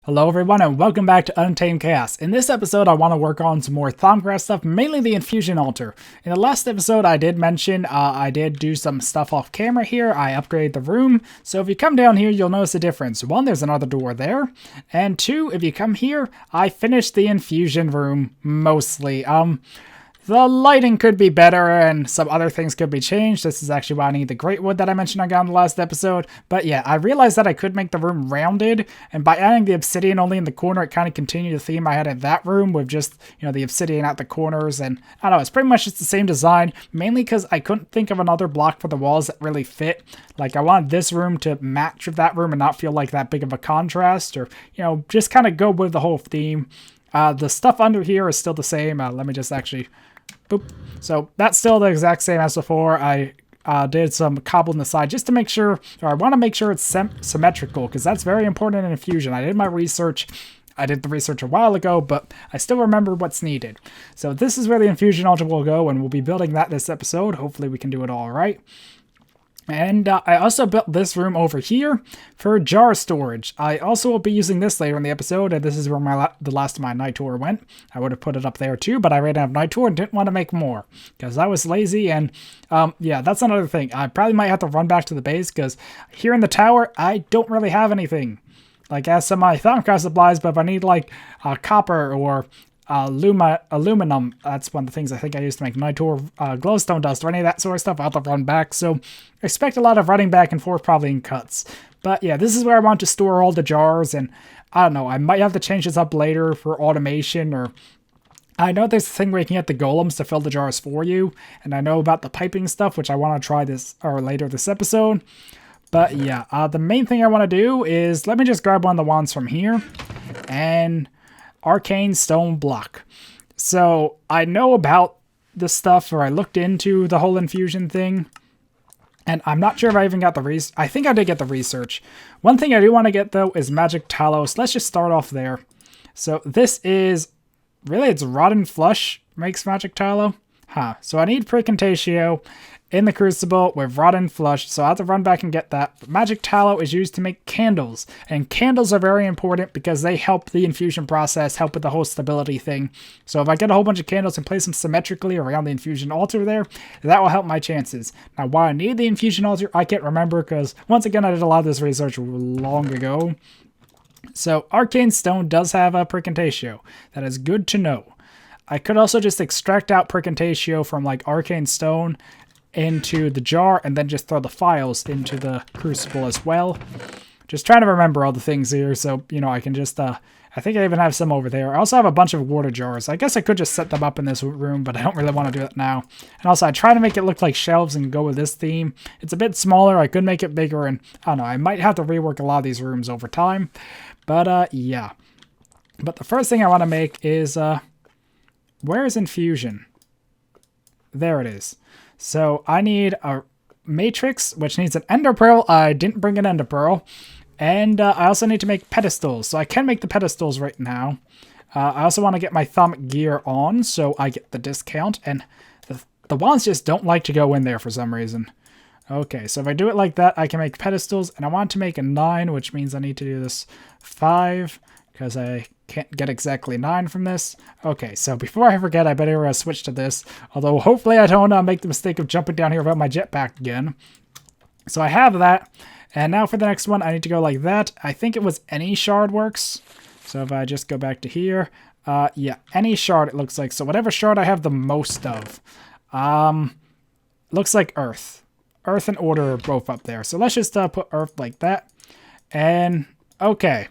Hello everyone and welcome back to Untamed Chaos. In this episode I want to work on some more Thaumcraft stuff, mainly the Infusion Altar. In the last episode I did mention I did do some stuff off camera here. I upgraded the room, so if you come down here you'll notice a difference. One, there's another door there, and two, if you come here, I finished the Infusion room mostly. The lighting could be better and some other things could be changed. This is actually why I need the great wood that I mentioned I got in the last episode. But yeah, I realized that I could make the room rounded, and by adding the obsidian only in the corner, it kind of continued the theme I had in that room with just, the obsidian at the corners. And I don't know, it's pretty much just the same design, mainly because I couldn't think of another block for the walls that really fit. Like I wanted this room to match with that room and not feel like that big of a contrast, or, just kind of go with the whole theme. The stuff under here is still the same. Let me just actually... Boop. So that's still the exact same as before. I did some cobble on the side just to make sure, or I want to make sure it's symmetrical, because that's very important in Infusion. I did my research. I did the research a while ago, but I still remember what's needed. So this is where the Infusion Altar will go, and we'll be building that this episode. Hopefully we can do it all right. And I also built this room over here for jar storage. I also will be using this later in the episode, and this is where the last of my night tour went. I would have put it up there too, but I ran out of night tour and didn't want to make more because I was lazy. And yeah, that's another thing. I probably might have to run back to the base because here in the tower, I don't really have anything. Like, I have some of my Thaumcraft supplies, but if I need like copper or aluminum, that's one of the things I think I used to make night tour, glowstone dust, or any of that sort of stuff, I'll have to run back. So expect a lot of running back and forth, probably in cuts. But yeah, this is where I want to store all the jars, and I don't know, I might have to change this up later for automation, or I know there's a thing where you can get the golems to fill the jars for you, and I know about the piping stuff, which I want to try this or later this episode. But yeah, the main thing I want to do is, let me just grab one of the wands from here, and arcane stone block. So I know about this stuff, or I looked into the whole infusion thing, and I'm not sure if I even got the research. I think I did get the research. One thing I do want to get though is magic tallow, so let's just start off there. So this is, really it's rotten flush makes magic tallow? So I need precontatio in the crucible with rotten flush, so I have to run back and get that. But magic tallow is used to make candles, and candles are very important because they help the infusion process, help with the whole stability thing. So if I get a whole bunch of candles and place them symmetrically around the infusion altar there, that will help my chances. Now, why I need the infusion altar, I can't remember, because once again I did a lot of this research long ago. So arcane stone does have a precontatio. That is good to know. I could also just extract out precontatio from like arcane stone into the jar and then just throw the files into the crucible as well. Just trying to remember all the things here, so I can just I think I even have some over there. I also have a bunch of water jars. I guess I could just set them up in this room, but I don't really want to do that now. And also I try to make it look like shelves and go with this theme. It's a bit smaller. I could make it bigger, and I don't know, I might have to rework a lot of these rooms over time. But yeah. But the first thing I want to make is where is infusion? There it is. So I need a matrix, which needs an ender pearl. I didn't bring an ender pearl. And I also need to make pedestals. So I can make the pedestals right now. I also want to get my thumb gear on, so I get the discount. And the wands just don't like to go in there for some reason. Okay, so if I do it like that, I can make pedestals. And I want to make a 9, which means I need to do this 5, because I can't get exactly 9 from this. Okay, so before I forget, I better switch to this. Although hopefully I don't make the mistake of jumping down here without my jetpack again. So I have that. And now for the next one, I need to go like that. I think it was any shard works. So if I just go back to here. Yeah, any shard it looks like. So whatever shard I have the most of. Looks like earth. Earth and order are both up there. So let's just put earth like that. And okay.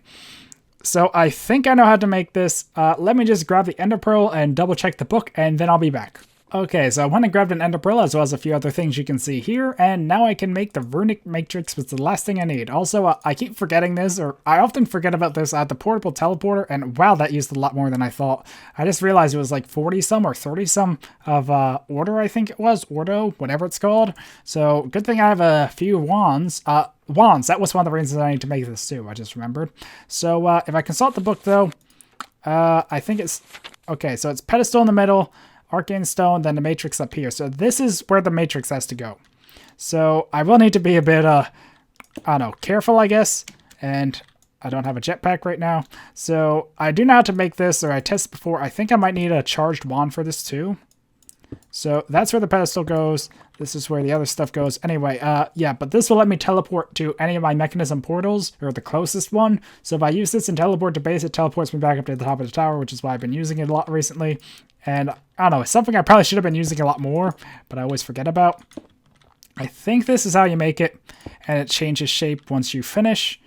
So I think I know how to make this. Let me just grab the ender pearl and double check the book, and then I'll be back. Okay, so I went and grabbed an ender pearl as well as a few other things you can see here, and now I can make the runic matrix, which is the last thing I need. Also, I keep forgetting this, or I often forget about this. I have the portable teleporter, and wow, that used a lot more than I thought. I just realized it was like 40-some or 30-some of order, I think it was. Ordo, whatever it's called. So good thing I have a few wands. Wands, that was one of the reasons I need to make this too, I just remembered. So if I consult the book though, I think it's, okay, so it's pedestal in the middle, arcane stone, then the matrix up here. So this is where the matrix has to go. So I will need to be a bit, I don't know, careful, I guess. And I don't have a jetpack right now. So I do know how to make this, or I tested before. I think I might need a charged wand for this too. So that's where the pedestal goes. This is where the other stuff goes. Anyway, yeah, but this will let me teleport to any of my mechanism portals, or the closest one. So if I use this and teleport to base, it teleports me back up to the top of the tower, which is why I've been using it a lot recently. And I don't know, it's something I probably should have been using a lot more, but I always forget about. I think this is how you make it, and it changes shape once you finish.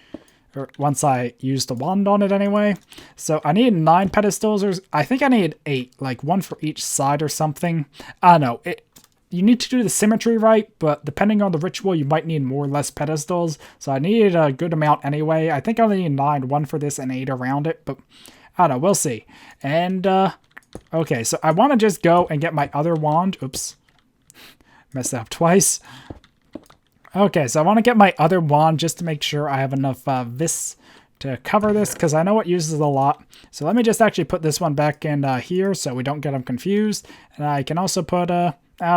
Or once I use the wand on it anyway. So I need 9 pedestals, or I think I need 8, like 1 for each side or something. I don't know. You need to do the symmetry right, but depending on the ritual, you might need more or less pedestals. So I needed a good amount anyway. I think I only need 9, 1 for this and 8 around it, but I don't know. We'll see. And, okay, so I want to just go and get my other wand. Oops. Messed up twice. Okay, so I want to get my other wand just to make sure I have enough vis to cover this, because I know it uses a lot. So let me just actually put this one back in here so we don't get them confused. And I can also put, I'll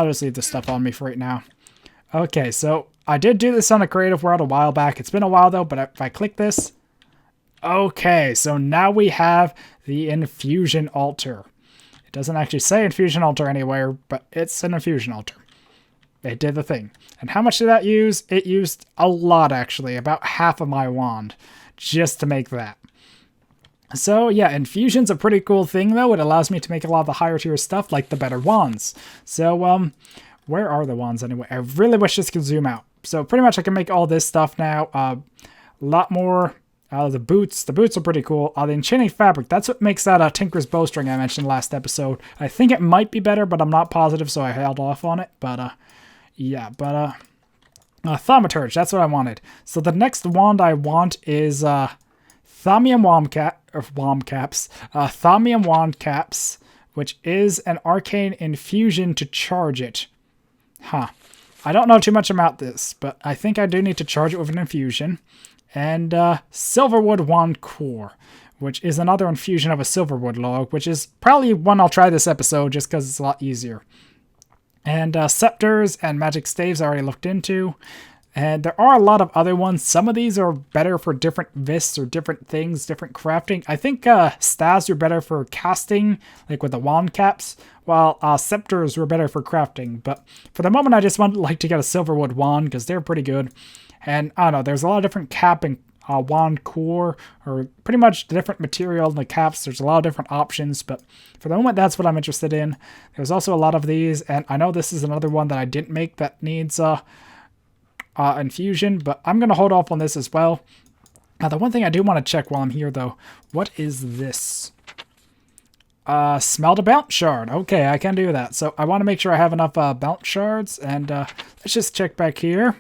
just leave this stuff on me for right now. Okay, so I did do this on a creative world a while back. It's been a while though, but if I click this. Okay, so now we have the Infusion Altar. It doesn't actually say Infusion Altar anywhere, but it's an Infusion Altar. It did the thing. And how much did that use? It used a lot, actually. About half of my wand. Just to make that. So, yeah, Infusion's a pretty cool thing, though. It allows me to make a lot of the higher tier stuff, like the better wands. So, where are the wands, anyway? I really wish this could zoom out. So, pretty much I can make all this stuff now. A lot more. The boots. The boots are pretty cool. The enchanting fabric. That's what makes that Tinker's bowstring I mentioned last episode. I think it might be better, but I'm not positive, so I held off on it. But, yeah, but, Thaumaturge, that's what I wanted. So the next wand I want is, Thaumium Wand Caps, which is an arcane infusion to charge it. Huh. I don't know too much about this, but I think I do need to charge it with an infusion. And, Silverwood Wand Core, which is another infusion of a Silverwood log, which is probably one I'll try this episode just because it's a lot easier. And scepters and magic staves I already looked into. And there are a lot of other ones. Some of these are better for different vists or different things, different crafting. I think staves are better for casting, like with the wand caps, while scepters were better for crafting. But for the moment, I just want to get a Silverwood wand because they're pretty good. And I don't know, there's a lot of different cap and wand core, or pretty much different material in the caps. There's a lot of different options, but for the moment, that's what I'm interested in. There's also a lot of these, and I know this is another one that I didn't make that needs infusion, but I'm going to hold off on this as well. Now, the one thing I do want to check while I'm here, though, what is this? Smelt a bounce shard. Okay, I can do that. So I want to make sure I have enough bounce shards, and let's just check back here.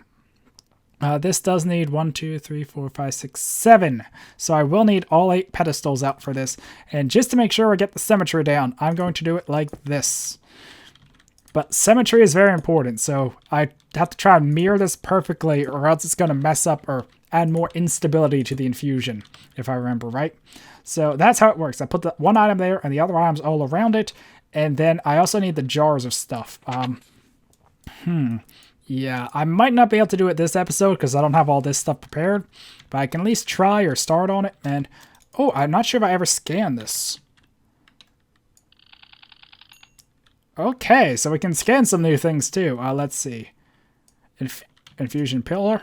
This does need 1, 2, 3, 4, 5, 6, 7. So I will need all 8 pedestals out for this. And just to make sure I get the symmetry down, I'm going to do it like this. But symmetry is very important, so I have to try and mirror this perfectly, or else it's going to mess up or add more instability to the infusion, if I remember right. So that's how it works. I put the one item there and the other items all around it. And then I also need the jars of stuff. Yeah, I might not be able to do it this episode because I don't have all this stuff prepared, but I can at least try or start on it. And, oh, I'm not sure if I ever scanned this. Okay, so we can scan some new things too. Let's see. Infusion Pillar.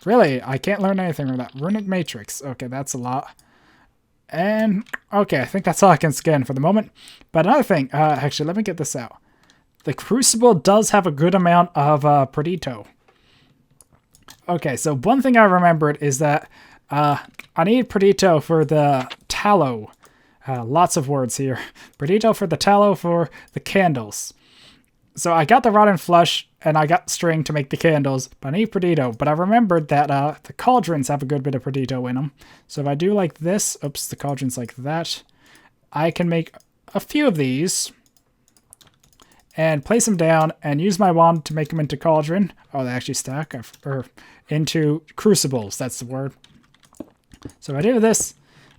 Really, I can't learn anything from that. Runic Matrix. Okay, that's a lot. And, okay, I think that's all I can scan for the moment. But another thing, actually, let me get this out. The Crucible does have a good amount of Perdito. Okay, so one thing I remembered is that I need Perdito for the tallow. Lots of words here. Perdito for the tallow for the candles. So I got the rotten flesh and I got string to make the candles, but I need Perdito. But I remembered that the cauldrons have a good bit of Perdito in them. So if I do like this, oops, the cauldron's like that, I can make a few of these. And place them down and use my wand to make them into cauldron. Oh, they actually stack. Or into crucibles, that's the word. So I do this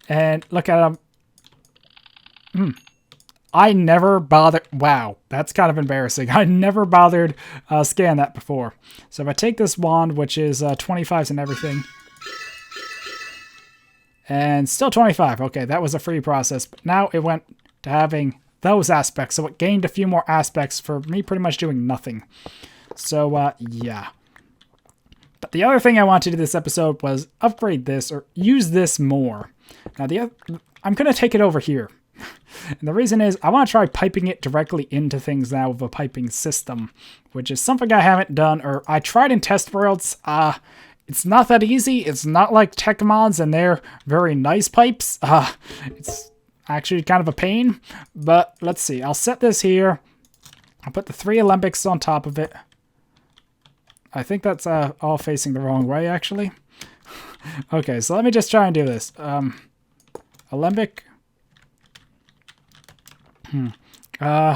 and look at them. I never bothered. Wow, that's kind of embarrassing. I never bothered scan that before. So if I take this wand, which is 25s and everything. And still 25. Okay, that was a free process. But now it went to having those aspects. So it gained a few more aspects for me pretty much doing nothing. So, yeah. But the other thing I wanted to do this episode was upgrade this or use this more. Now, I'm going to take it over here. And the reason is I want to try piping it directly into things now with a piping system, which is something I haven't done, or I tried in test worlds. It's not that easy. It's not like tech mods and they're very nice pipes. It's actually kind of a pain, but let's see. I'll set this here. I'll put the 3 alembics on top of it. I think that's all facing the wrong way, actually. Okay, so let me just try and do this. Alembic. Let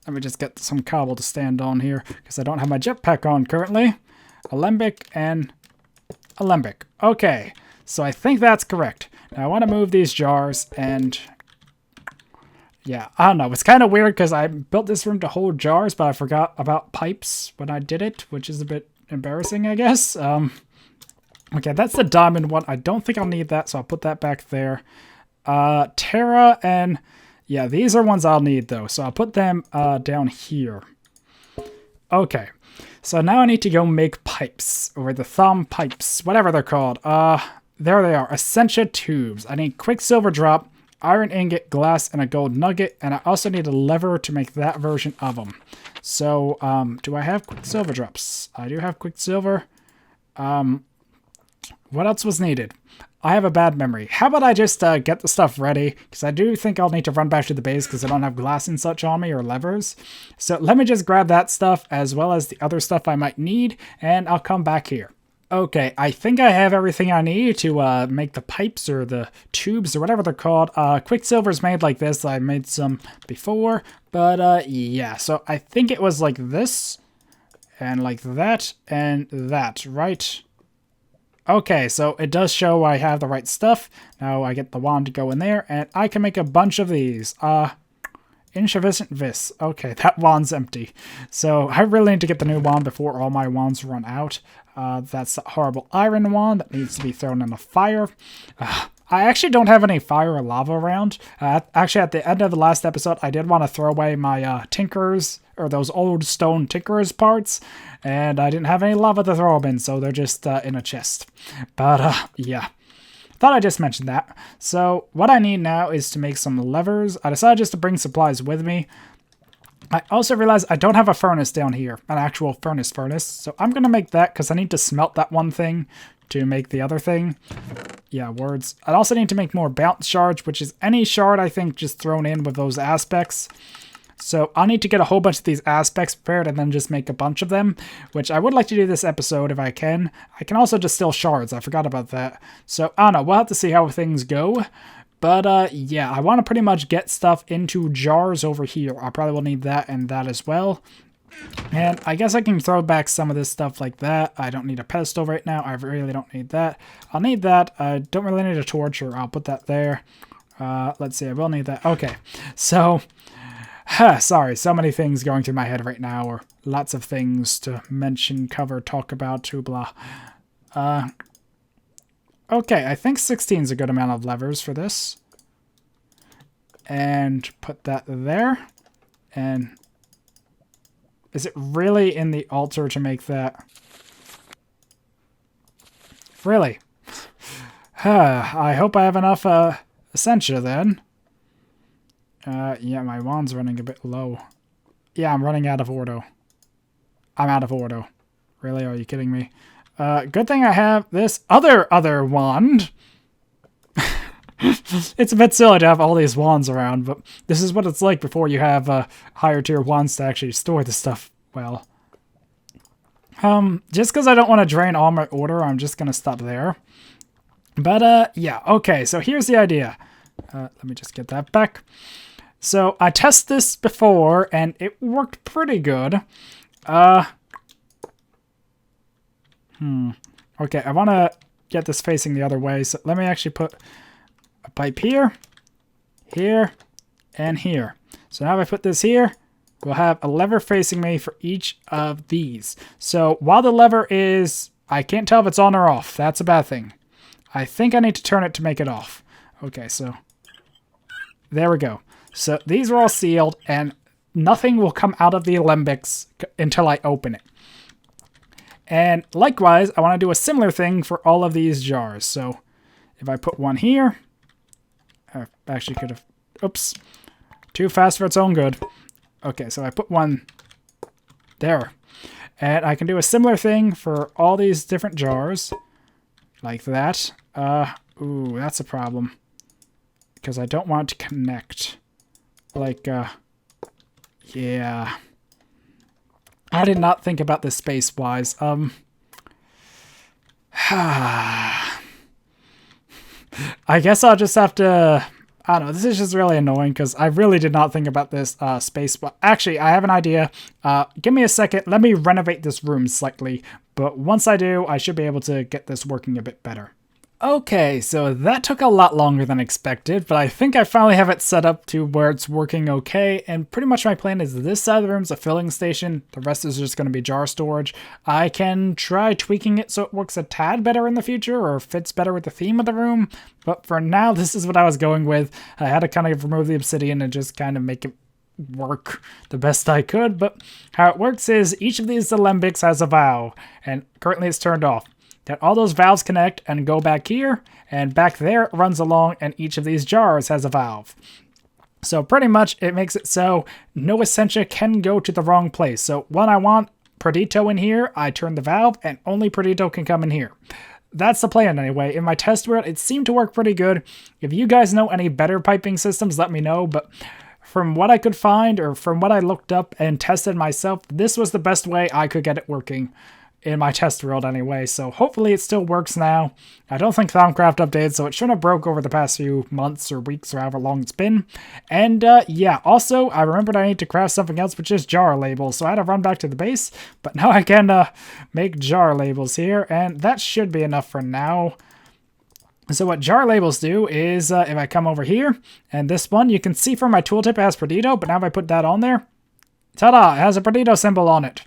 me just get some cobble to stand on here, because I don't have my jetpack on currently. Alembic and alembic. Okay, so I think that's correct. Now I want to move these jars, and yeah, I don't know. It's kind of weird because I built this room to hold jars, but I forgot about pipes when I did it, which is a bit embarrassing, I guess. Okay, that's the diamond one. I don't think I'll need that, so I'll put that back there. Terra and... yeah, these are ones I'll need, though, so I'll put them down here. Okay, so now I need to go make pipes, or the thumb pipes, whatever they're called. There they are, Essentia tubes. I need quicksilver drop, iron ingot, glass, and a gold nugget, and I also need a lever to make that version of them. So, do I have quicksilver drops? I do have quicksilver. What else was needed? I have a bad memory. How about I just get the stuff ready? Because I do think I'll need to run back to the base because I don't have glass and such on me or levers. So let me just grab that stuff as well as the other stuff I might need, and I'll come back here. Okay, I think I have everything I need to make the pipes or the tubes or whatever they're called. Quicksilver's made like this. I made some before, but yeah. So I think it was like this and like that and that, right? Okay, so it does show I have the right stuff. Now I get the wand to go in there, and I can make a bunch of these. Insufficient vis. Okay, that wand's empty. So I really need to get the new wand before all my wands run out. That's the horrible iron wand that needs to be thrown in the fire. I actually don't have any fire or lava around. Actually, at the end of the last episode, I did want to throw away my tinkerers, or those old stone tinkerers parts, and I didn't have any lava to throw them in, so they're just in a chest. But yeah, thought I just mentioned that. So what I need now is to make some levers. I decided just to bring supplies with me. I also realized I don't have a furnace down here, an actual furnace, so I'm going to make that because I need to smelt that one thing to make the other thing. Yeah, words. I also need to make more bounce shards, which is any shard, I think, just thrown in with those aspects. So I'll need to get a whole bunch of these aspects prepared and then just make a bunch of them, which I would like to do this episode if I can. I can also distill shards. I forgot about that. So I don't know. We'll have to see how things go. But yeah, I want to pretty much get stuff into jars over here. I probably will need that and that as well. And I guess I can throw back some of this stuff like that. I don't need a pedestal right now. I really don't need that. I'll need that. I don't really need a torch, or I'll put that there. Let's see. I will need that. Okay. So... sorry, so many things going through my head right now, or lots of things to mention, cover, talk about, blah. Okay, I think 16 is a good amount of levers for this. And put that there. And is it really in the altar to make that? Really? I hope I have enough Essentia then. Yeah, my wand's running a bit low. Yeah, I'm running out of ordo. I'm out of ordo. Really? Are you kidding me? Good thing I have this other wand. It's a bit silly to have all these wands around, but this is what it's like before you have higher tier wands to actually store the stuff well. Just because I don't want to drain all my order, I'm just going to stop there. But, yeah, okay, so here's the idea. Let me just get that back. So I tested this before, and it worked pretty good. Okay, I want to get this facing the other way, so let me actually put a pipe here, here, and here. So now if I put this here, we'll have a lever facing me for each of these. So while the lever is, I can't tell if it's on or off. That's a bad thing. I think I need to turn it to make it off. Okay, so there we go. So these are all sealed, and nothing will come out of the alembics until I open it. And likewise, I want to do a similar thing for all of these jars. So if I put one here, I actually could have, oops, too fast for its own good. Okay, so I put one there. And I can do a similar thing for all these different jars, like that. Ooh, that's a problem, because I don't want it to connect. Like, yeah. I did not think about this space-wise. I guess I'll just have to... I don't know, this is just really annoying because I really did not think about this space. But actually, I have an idea. Give me a second. Let me renovate this room slightly. But once I do, I should be able to get this working a bit better. Okay, so that took a lot longer than expected, but I think I finally have it set up to where it's working okay, and pretty much my plan is this side of the room is a filling station, the rest is just going to be jar storage. I can try tweaking it so it works a tad better in the future, or fits better with the theme of the room, but for now, this is what I was going with. I had to kind of remove the obsidian and just kind of make it work the best I could, but how it works is each of these alembics has a valve, and currently it's turned off. That all those valves connect and go back here, and back there it runs along, and each of these jars has a valve. So pretty much it makes it so no Essentia can go to the wrong place. So when I want Perdito in here, I turn the valve, and only Perdito can come in here. That's the plan anyway. In my test world, it seemed to work pretty good. If you guys know any better piping systems, let me know, but from what I could find, or from what I looked up and tested myself, this was the best way I could get it working. In my test world anyway, so hopefully it still works now. I don't think Thaumcraft updated, so it shouldn't have broke over the past few months or weeks or however long it's been. And yeah, also, I remembered I need to craft something else, which is jar labels, so I had to run back to the base, but now I can make jar labels here, and that should be enough for now. So what jar labels do is, if I come over here, and this one, you can see from my tooltip it has Perdito, but now if I put that on there, ta-da, it has a Perdito symbol on it.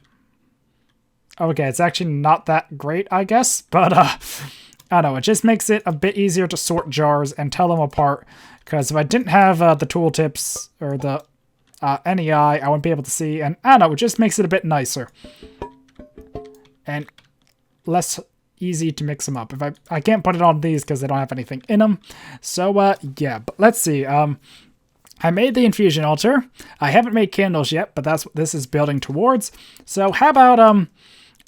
Okay, it's actually not that great, I guess, but I don't know, it just makes it a bit easier to sort jars and tell them apart, because if I didn't have the tooltips or the NEI, I wouldn't be able to see, and I don't know, it just makes it a bit nicer and less easy to mix them up. If I can't put it on these because they don't have anything in them, so yeah, but let's see. I made the Infusion Altar. I haven't made candles yet, but that's what this is building towards. So how about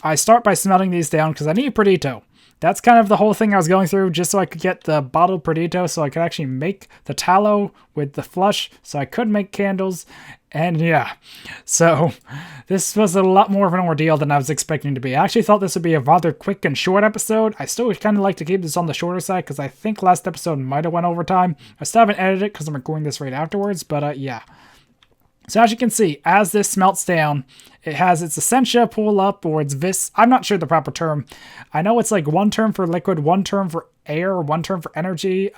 I start by smelting these down because I need Perdito. That's kind of the whole thing I was going through, just so I could get the bottled Perdito so I could actually make the tallow with the flush so I could make candles. And yeah, so this was a lot more of an ordeal than I was expecting to be. I actually thought this would be a rather quick and short episode. I still would kind of like to keep this on the shorter side because I think last episode might have went over time. I still haven't edited it because I'm recording this right afterwards, but yeah. So as you can see, as this smelts down, it has its Essentia pull up, or its vis. I'm not sure the proper term. I know it's like one term for liquid, one term for air, one term for energy.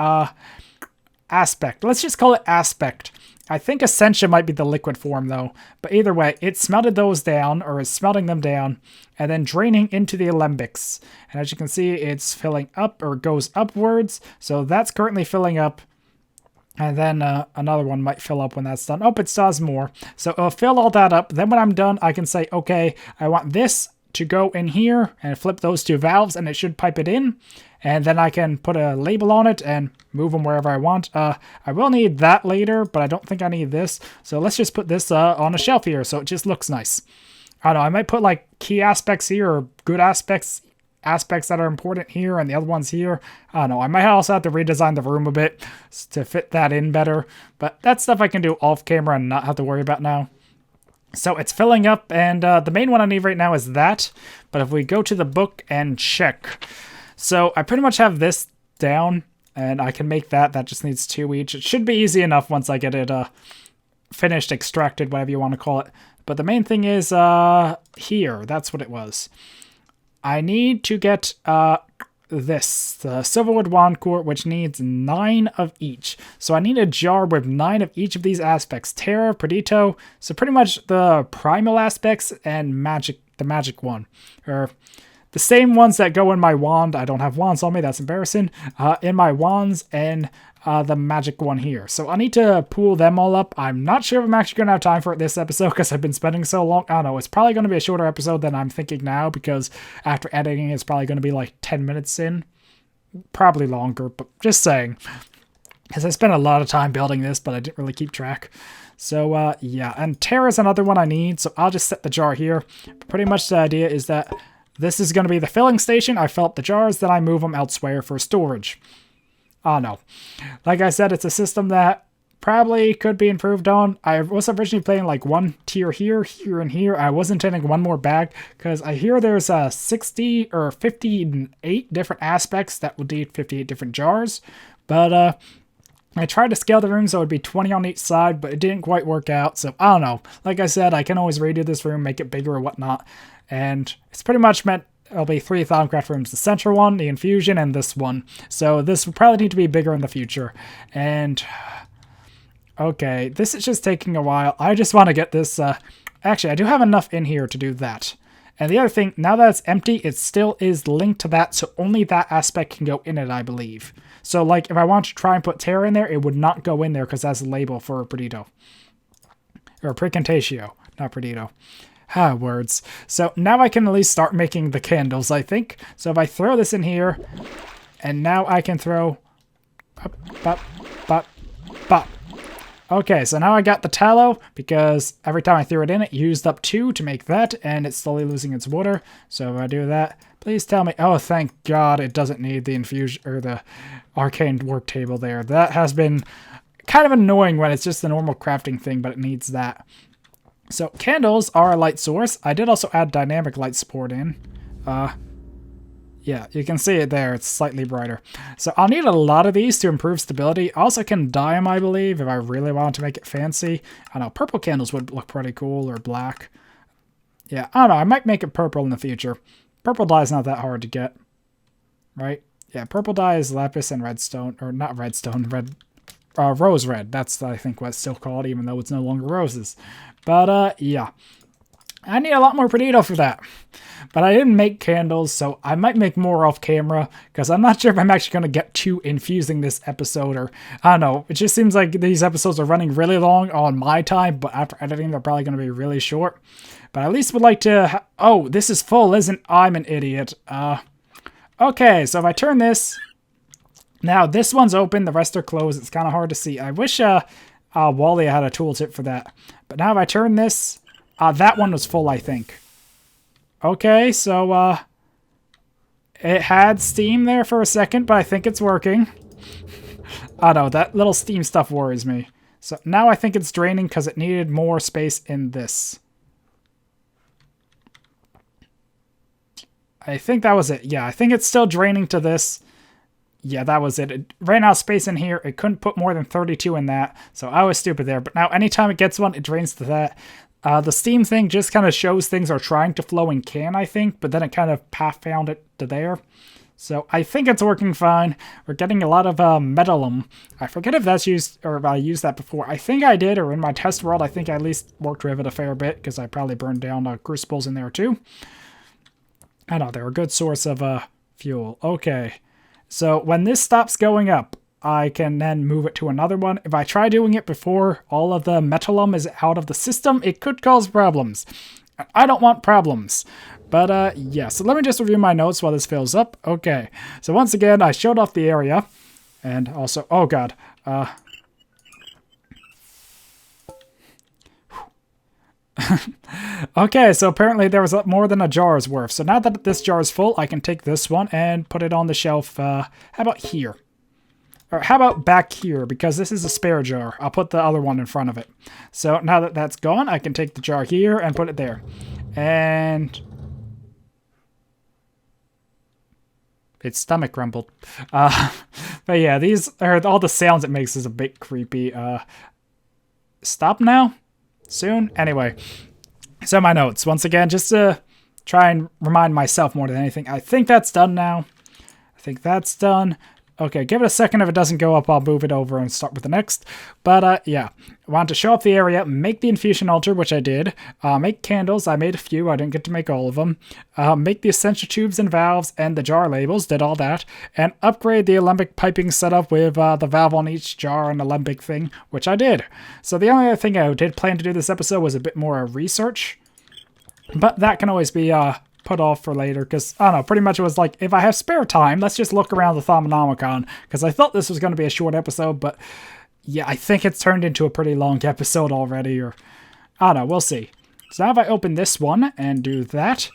Aspect. Let's just call it aspect. I think Essentia might be the liquid form though. But either way, it smelted those down, or is smelting them down, and then draining into the alembics. And as you can see, it's filling up, or goes upwards. So that's currently filling up. And then another one might fill up when that's done. Oh, it still has more. So it'll fill all that up. Then when I'm done, I can say, okay, I want this to go in here and flip those two valves, and it should pipe it in. And then I can put a label on it and move them wherever I want. I will need that later, but I don't think I need this. So let's just put this on a shelf here so it just looks nice. I don't know, I might put like key aspects here, or good aspects that are important here, and the other ones here. I don't know, I might also have to redesign the room a bit to fit that in better, but that's stuff I can do off camera and not have to worry about now. So it's filling up, and the main one I need right now is that, but if we go to the book and check, so I pretty much have this down, and I can make that just needs 2 each. It should be easy enough once I get it finished, extracted, whatever you want to call it. But the main thing is here, that's what it was. I need to get this, the Silverwood Wand Core, which needs 9 of each. So I need a jar with 9 of each of these aspects. Terra, Perdito, so pretty much the primal aspects and magic, the magic one. Or the same ones that go in my wand. I don't have wands on me. That's embarrassing. In my wands and the magic one here. So I need to pool them all up. I'm not sure if I'm actually going to have time for it this episode because I've been spending so long. I don't know. It's probably going to be a shorter episode than I'm thinking now because after editing, it's probably going to be like 10 minutes in. Probably longer, but just saying. Because I spent a lot of time building this, but I didn't really keep track. So, yeah. And Terra is another one I need, so I'll just set the jar here. But pretty much the idea is that this is going to be the filling station. I fill up the jars, then I move them elsewhere for storage. Oh, no. Like I said, it's a system that probably could be improved on. I was originally playing like one tier here, here, and here. I was intending one more bag, because I hear there's 60 or 58 different aspects that would need 58 different jars. But, I tried to scale the room so it would be 20 on each side, but it didn't quite work out, so I don't know. Like I said, I can always redo this room, make it bigger or whatnot, and it's pretty much meant it'll be 3 Thaumcraft rooms, the central one, the Infusion, and this one. So this will probably need to be bigger in the future. And, okay, this is just taking a while. I just want to get this, actually, I do have enough in here to do that. And the other thing, now that it's empty, it still is linked to that, so only that aspect can go in it, I believe. So, like, if I want to try and put Terra in there, it would not go in there because that's a label for Perdido. Or Precantatio, not Perdido. Ah, words. So, now I can at least start making the candles, I think. So, if I throw this in here, and now I can throw... Bop, bop, bop, bop. Okay, so now I got the tallow, because every time I threw it in, it used up 2 to make that, and it's slowly losing its water. So, if I do that... Please tell me. Oh, thank God it doesn't need the infusion or the arcane work table there. That has been kind of annoying when it's just the normal crafting thing, but it needs that. So candles are a light source. I did also add dynamic light support in. Yeah, you can see it there. It's slightly brighter. So I'll need a lot of these to improve stability. Also can dye them, I believe, if I really want to make it fancy. I don't know, purple candles would look pretty cool, or black. Yeah, I don't know. I might make it purple in the future. Purple dye is not that hard to get, right? Yeah, purple dye is lapis and redstone, or not redstone, rose red. That's, I think, what it's still called, even though it's no longer roses. But, yeah. I need a lot more Perdido for that. But I didn't make candles, so I might make more off camera, because I'm not sure if I'm actually going to get to infusing this episode, or, I don't know. It just seems like these episodes are running really long on my time, but after editing, they're probably going to be really short. But I at least would like to... Oh, this is full, isn't... I'm an idiot. Okay, so if I turn this... Now, this one's open, the rest are closed. It's kind of hard to see. I wish Wally had a tooltip for that. But now if I turn this... that one was full, I think. Okay, so... it had steam there for a second, but I think it's working. I don't know, that little steam stuff worries me. So now I think it's draining because it needed more space in this. I think that was it. Yeah, I think it's still draining to this. Yeah, that was it. It ran out of space in here. It couldn't put more than 32 in that, so I was stupid there. But now anytime it gets one, it drains to that. The steam thing just kind of shows things are trying to flow in can, I think, but then it kind of path found it to there. So I think it's working fine. We're getting a lot of metallum. I forget if that's used, or if I used that before. I think I did, or in my test world, I think I at least worked with it a fair bit, because I probably burned down crucibles in there too. I know, they're a good source of fuel. Okay, so when this stops going up, I can then move it to another one. If I try doing it before all of the metallum is out of the system, it could cause problems. I don't want problems. But, yeah, so let me just review my notes while this fills up. Okay, so once again, I showed off the area. And also, oh god, okay, so apparently there was more than a jar's worth. So now that this jar is full, I can take this one and put it on the shelf. How about here? Or how about back here? Because this is a spare jar. I'll put the other one in front of it. So now that that's gone, I can take the jar here and put it there. And... its stomach rumbled. But yeah, these are all the sounds it makes is a bit creepy. Stop now? Soon? Anyway, so my notes. Once again, just to try and remind myself more than anything. I think that's done now. I think that's done. Okay, give it a second. If it doesn't go up, I'll move it over and start with the next. But yeah, I wanted to show off the area, make the Infusion Altar, which I did. Make candles. I made a few. I didn't get to make all of them. Make the Essentia tubes and valves and the jar labels. Did all that. And upgrade the alembic piping setup with the valve on each jar and alembic thing, which I did. So the only other thing I did plan to do this episode was a bit more research. But that can always be put off for later, because, I don't know, pretty much it was like, if I have spare time, let's just look around the Thaumanomicon, because I thought this was going to be a short episode, but yeah, I think it's turned into a pretty long episode already, or, I don't know, we'll see. So now if I open this one and do that,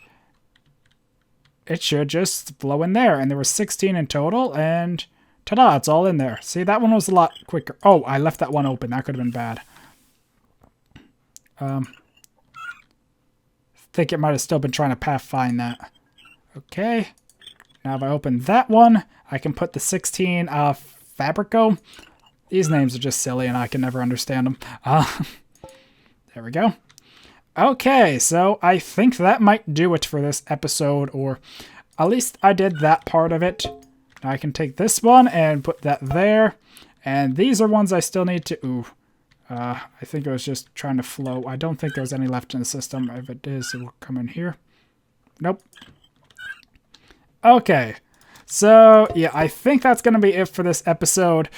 it should just flow in there, and there were 16 in total, and ta-da, it's all in there. See, that one was a lot quicker. Oh, I left that one open, that could have been bad. Think it might have still been trying to pathfind that. Okay. Now if I open that one, I can put the 16 Fabrico. These names are just silly and I can never understand them. There we go. Okay, so I think that might do it for this episode, or at least I did that part of it. Now I can take this one and put that there. And these are ones I still need to... Ooh. I think it was just trying to flow. I don't think there's any left in the system. If it is, it will come in here. Nope. Okay. So, yeah, I think that's going to be it for this episode.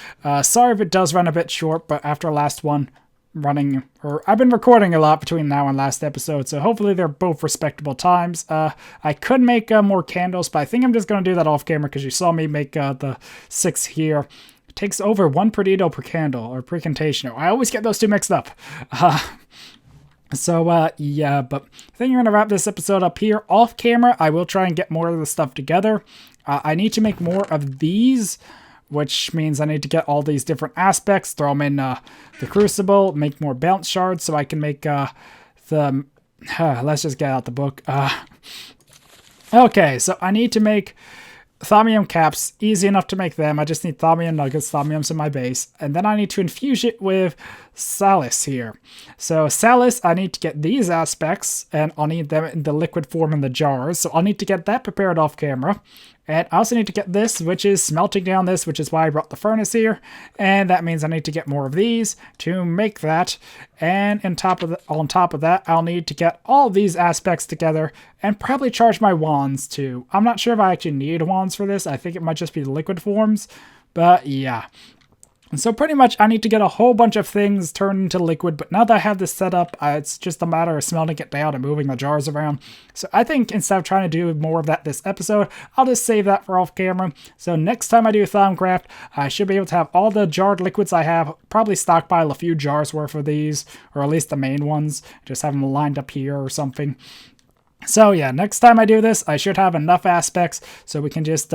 Sorry if it does run a bit short, but after last one running, or I've been recording a lot between now and last episode, so hopefully they're both respectable times. I could make more candles, but I think I'm just going to do that off camera because you saw me make the 6 here. Takes over 1 perdido per candle, or precantation. I always get those two mixed up. Yeah, but I think I'm going to wrap this episode up here. Off camera, I will try and get more of the stuff together. I need to make more of these, which means I need to get all these different aspects, throw them in the crucible, make more bounce shards so I can make the... let's just get out the book. Okay, so I need to make... Thaumium caps, easy enough to make them. I just need thaumium nuggets, thaumium's in my base. And then I need to infuse it with Salis here. So Salis, I need to get these aspects, and I'll need them in the liquid form in the jars. So I'll need to get that prepared off camera. And I also need to get this, which is smelting down this, which is why I brought the furnace here. And that means I need to get more of these to make that. And on top of that, I'll need to get all these aspects together and probably charge my wands too. I'm not sure if I actually need wands for this. I think it might just be the liquid forms. But yeah. And so pretty much I need to get a whole bunch of things turned into liquid, but now that I have this set up, it's just a matter of smelting it down and moving the jars around. So I think instead of trying to do more of that this episode, I'll just save that for off camera. So next time I do Thaumcraft, I should be able to have all the jarred liquids I have, probably stockpile a few jars worth of these, or at least the main ones, just have them lined up here or something. So yeah, next time I do this, I should have enough aspects so we can just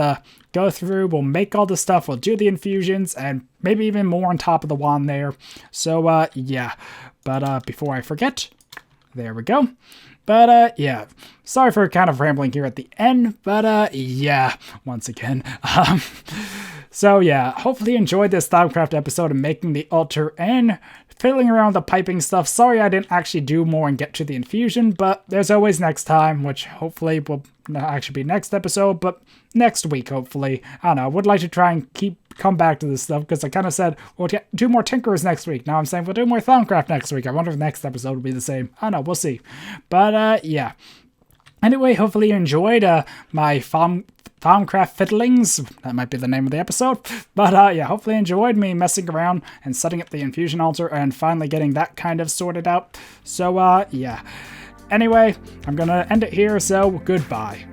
go through, we'll make all the stuff, we'll do the infusions, and maybe even more on top of the wand there. So yeah, but before I forget, there we go. But yeah, sorry for kind of rambling here at the end, but yeah, once again. So yeah, hopefully you enjoyed this Thaumcraft episode of making the altar and fiddling around with the piping stuff. Sorry I didn't actually do more and get to the infusion, but there's always next time, which hopefully will not actually be next episode, but next week, hopefully. I don't know, I would like to try and come back to this stuff, because I kind of said, we'll do more Tinkerers next week. Now I'm saying we'll do more Thaumcraft next week. I wonder if the next episode will be the same. I don't know, we'll see. But yeah. Anyway, hopefully you enjoyed my Thaumcraft fiddlings. That might be the name of the episode. But yeah, hopefully you enjoyed me messing around and setting up the Infusion Altar and finally getting that kind of sorted out. So yeah. Anyway, I'm going to end it here, so goodbye.